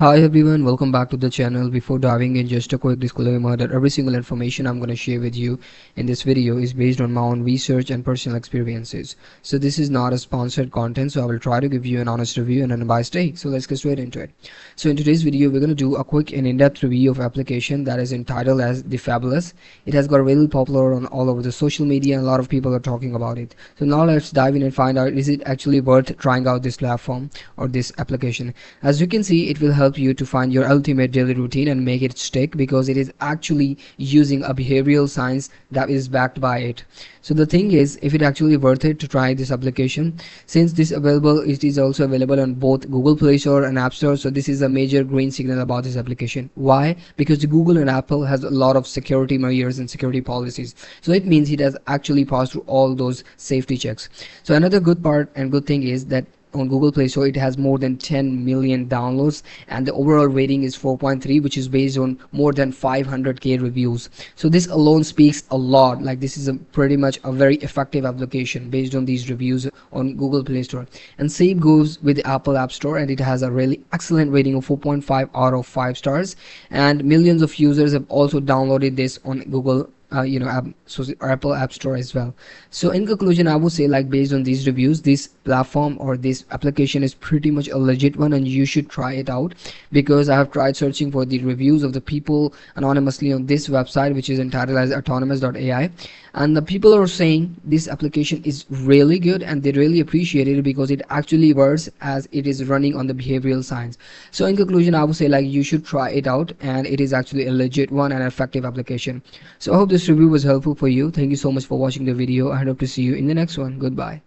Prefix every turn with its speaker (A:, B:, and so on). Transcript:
A: Hi everyone, welcome back to the channel. Before diving in, just a quick disclaimer that every single information I'm going to share with you in this video is based on my own research and personal experiences. So this is not a sponsored content, so I will try to give you an honest review and an unbiased take. So let's get straight into it. So in today's video, we're going to do a quick and in-depth review of application that is entitled as The Fabulous. It has got really popular on all over the social media and a lot of people are talking about it. So now let's dive in and find out, is it actually worth trying out this platform or this application? As you can see, it will help you to find your ultimate daily routine and make it stick, because it is actually using a behavioral science that is backed by it. So the thing is, if it actually worth it to try this application, since it is also available on both Google Play Store and App Store. So this is a major green signal about this application. Why? Because the Google and Apple has a lot of security measures and security policies, so it means it has actually passed through all those safety checks. So another good part and good thing is that on Google Play Store it has more than 10 million downloads, and the overall rating is 4.3, which is based on more than 500k reviews. So this alone speaks a lot. Like, this is a pretty much a very effective application based on these reviews on Google Play Store. And same goes with the Apple App Store, and it has a really excellent rating of 4.5 out of 5 stars, and millions of users have also downloaded this on Google Apple App Store as well. So in conclusion, I would say, like, based on these reviews, this platform or this application is pretty much a legit one, and you should try it out, because I have tried searching for the reviews of the people anonymously on this website, which is entitled as autonomous.ai, and the people are saying this application is really good and they really appreciate it because it actually works as it is running on the behavioral science. So in conclusion, I would say, like, you should try it out, and it is actually a legit one and effective application. So I hope this review was helpful for you. Thank you so much for watching the video. I hope to see you in the next one. Goodbye.